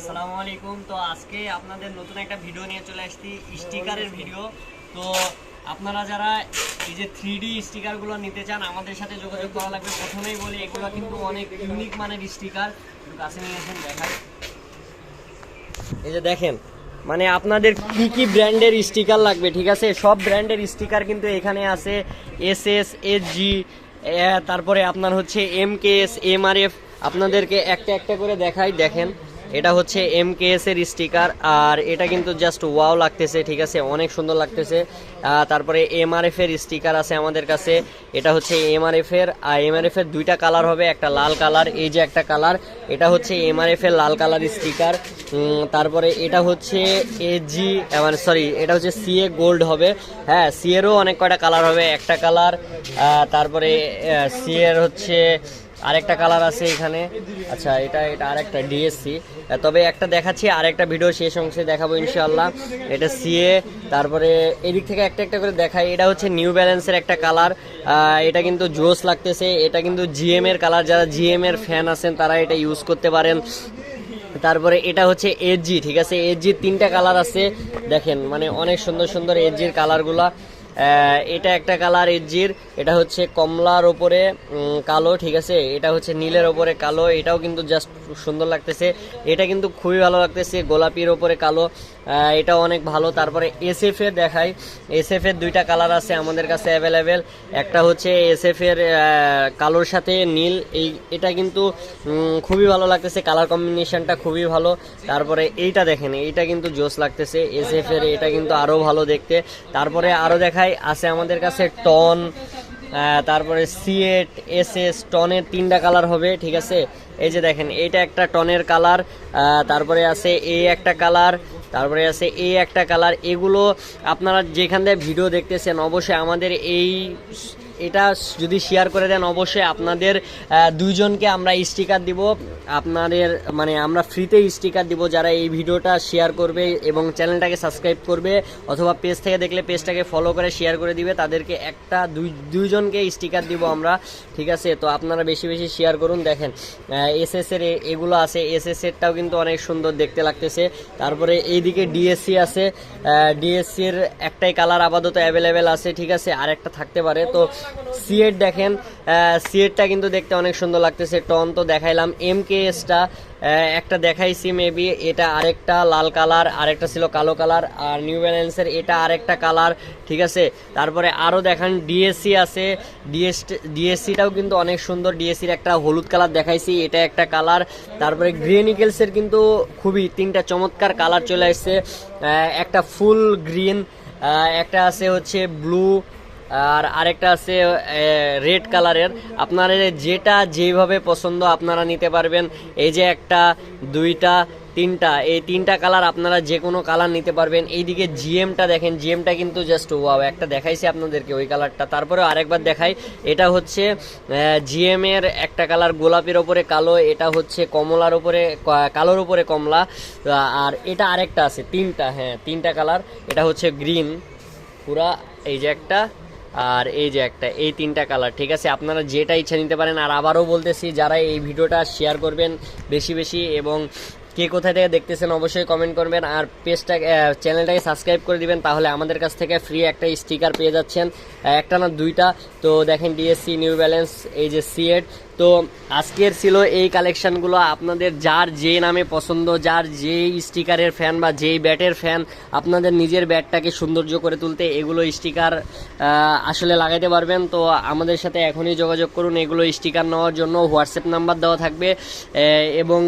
আসসালামু আলাইকুম। তো আজকে আপনাদের নতুন একটা ভিডিও নিয়ে চলে আসছি, স্টিকারের ভিডিও। তো আপনারা যারা এই যে 3D স্টিকারগুলো নিতে চান আমাদের সাথে যোগাযোগ করা লাগবে। প্রথমেই বলি এগুলো কিন্তু অনেক ইউনিক মানের স্টিকার। কাছে নিয়ে এসে দেখাই, এই যে দেখেন, মানে আপনাদের কি কি ব্র্যান্ডের স্টিকার লাগবে, ঠিক আছে, সব ব্র্যান্ডের স্টিকার কিন্তু এখানে আছে। এসএস, এসজি, তারপরে আপনার হচ্ছে এমকেএস, এমআরএফ। আপনাদেরকে একটা একটা করে দেখাই। দেখেন, এটা হচ্ছে এমকেএস এর স্টিকার, আর এটা কিন্তু জাস্ট ওয়াও লাগতেছে, ঠিক আছে, অনেক সুন্দর লাগতেছে। তারপরে এমআরএফ এর স্টিকার আছে আমাদের কাছে। এটা হচ্ছে এমআরএফ এর, আর এমআরএফ এর দুইটা কালার হবে, একটা লাল কালার, এই যে একটা কালার, এটা হচ্ছে এমআরএফ এর লাল কালার স্টিকার। তারপরে এটা হচ্ছে এজি, মানে সরি, এটা হচ্ছে সিএ গোল্ড হবে। হ্যাঁ, সিএরও অনেক কয়টা কালার হবে, একটা কালার। তারপরে সিএর হচ্ছে আরেকটা কালার আছে এখানে। আচ্ছা, এটা আরেকটা ডিএসসি। তবে একটা দেখাচ্ছি, আরেকটা ভিডিও শেষ অংশে দেখাবো ইনশাআল্লাহ। এটা সিএ। তারপরে এদিক থেকে একটা একটা করে দেখাই। এটা হচ্ছে নিউ ব্যালেন্সের একটা কালার, এটা কিন্তু জোস লাগতেছে। এটা কিন্তু জিএম এর কালার, যারা জিএম এর ফ্যান আছেন তারা এটা ইউজ করতে পারেন। তারপরে এটা হচ্ছে এসজি, ঠিক আছে, এসজির তিনটা কালার আছে। দেখেন, মানে অনেক সুন্দর সুন্দর এসজির কালারগুলা। এটা একটা কালার এসজির, এটা হচ্ছে কমলার ওপরে কালো, ঠিক আছে, এটা হচ্ছে নীলের ওপরে কালো, এটাও কিন্তু জাস্ট সুন্দর লাগতেছে। এটা কিন্তু খুবই ভালো লাগতেছে, গোলাপির ওপরে কালো, এটাও অনেক ভালো। তারপরে এসএফ এর দেখাই। এসএফ এর দুইটা কালার আছে আমাদের কাছে অ্যাভেলেবেল। একটা হচ্ছে এসএফ এর কালোর সাথে নীল, এটা কিন্তু খুবই ভালো লাগতেছে, কালার কম্বিনেশনটা খুবই ভালো। তারপরে এইটা দেখেন, এইটা কিন্তু জোস লাগতেছে এসএফ এর, এটা কিন্তু আরো ভালো দেখতে। তারপরে আরো দেখাই, আছে আমাদের কাছে টন, তারপরে সিএট, এসএস। টনের তিনটা কালার হবে, ঠিক আছে, এই যে দেখেন, এইটা একটা টনের কালার। তারপরে আছে এই একটা কালার, তারপরে আছে এই একটা কালার। এগুলো আপনারা যেখান থেকে ভিডিও দেখতেছেন অবশ্যই আমাদের এটা যদি শেয়ার করে দেন, অবশ্যই আপনাদের দুইজনকে আমরা স্টিকার দিব। আপনাদের মানে আমরা ফ্রিতে স্টিকার দিব যারা এই ভিডিওটা শেয়ার করবে এবং চ্যানেলটাকে সাবস্ক্রাইব করবে, অথবা পেজ থেকে দেখলে পেজটাকে ফলো করে শেয়ার করে দিবে, তাদেরকে দুইজনকে স্টিকার দিব আমরা, ঠিক আছে। তো আপনারা বেশি বেশি শেয়ার করুন। দেখেন, এসএস এর এগুলো আছে, এসএস এরটাও কিন্তু অনেক সুন্দর দেখতে লাগতেছে। তারপরে এইদিকে ডিএসসি আছে, ডিএসসির একটাই কালার আপাতত অ্যাভেলেবেল আছে, ঠিক আছে, আর একটা থাকতে পারে। তো সিএট দেখেন, সিএটটা কিন্তু দেখতে অনেক সুন্দর লাগতেছে। টন তো দেখাইলাম, এমকেএসটা একটা দেখাইছি মেবি, এটা আরেকটা লাল কালার, আরেকটা ছিল কালো কালার, আর নিউ ব্যালেন্সের এটা আরেকটা কালার, ঠিক আছে। তারপরে আরও দেখান, ডিএসসি আছে, ডিএসসিটাও কিন্তু অনেক সুন্দর। ডিএসসির একটা হলুদ কালার দেখাইছি, এটা একটা কালার। তারপরে গ্রেনিকেলসের কিন্তু খুবই তিনটা চমৎকার কালার চলে আসছে, একটা ফুল গ্রিন, একটা আছে হচ্ছে ব্লু, আর আরেকটা আছে রেড কালারের। আপনারা যেটা যেভাবে পছন্দ আপনারা নিতে পারবেন। এই যে একটা, দুইটা, তিনটা, এই তিনটা কালার আপনারা যে কোনো কালার নিতে পারবেন। এইদিকে জিএমটা দেখেন, জিএমটা কিন্তু জাস্ট ওয়াও, একটা দেখাইছি আপনাদেরকে ওই কালারটা। তারপরে আরেকবার দেখাই, এটা হচ্ছে জিএম এর একটা কালার, গোলাপের ওপরে কালো, এটা হচ্ছে কমলার ওপরে, কালোর উপরে কমলা, আর এটা আরেকটা আছে, তিনটা, হ্যাঁ তিনটা কালার। এটা হচ্ছে গ্রিন পুরা, এই যে একটা, আর এই যে একটা, এই তিনটা কালার, ঠিক আছে। আপনারা যেটা ইচ্ছা নিতে পারেন। আর আবারও বলতেছি, যারা এই ভিডিওটা শেয়ার করবেন বেশি বেশি, এবং কে কোথায় থেকে দেখতেছেন অবশ্যই কমেন্ট করবেন, আর চ্যানেলটাকে সাবস্ক্রাইব করে দিবেন, তাহলে আমাদের কাছ থেকে ফ্রি একটা স্টিকার পেয়ে যাচ্ছেন, একটা না দুইটা। তো দেখেন, ডিএসসি, নিউ ব্যালেন্স, এই যে সিএড। তো আজকের ছিল এই কালেকশানগুলো। আপনাদের যার যে নামে পছন্দ, যার যেই স্টিকারের ফ্যান বা যেই ব্যাটের ফ্যান, আপনাদের নিজের ব্যাটটাকে সৌন্দর্য করে তুলতে এগুলো স্টিকার আসলে লাগাইতে পারবেন। তো আমাদের সাথে এখনই যোগাযোগ করুন এগুলো স্টিকার নেওয়ার জন্য। হোয়াটসঅ্যাপ নাম্বার দেওয়া থাকবে, এবং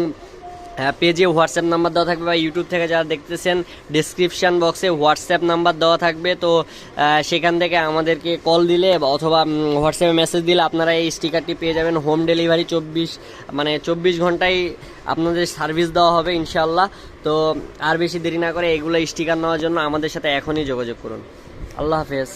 পেজে হোয়াটসঅ্যাপ নাম্বার দেওয়া থাকবে, বা ইউটিউব থেকে যারা দেখতেছেন ডেসক্রিপশান বক্সে হোয়াটসঅ্যাপ নাম্বার দেওয়া থাকবে। তো সেখান থেকে আমাদেরকে কল দিলে অথবা হোয়াটসঅ্যাপে মেসেজ দিলে আপনারা এই স্টিকারটি পেয়ে যাবেন। হোম ডেলিভারি 24 ঘন্টায় আপনাদের সার্ভিস দেওয়া হবে ইনশাল্লাহ। তো আর বেশি দেরি না করে এগুলো স্টিকার নেওয়ার জন্য আমাদের সাথে এখনই যোগাযোগ করুন। আল্লাহ হাফেজ।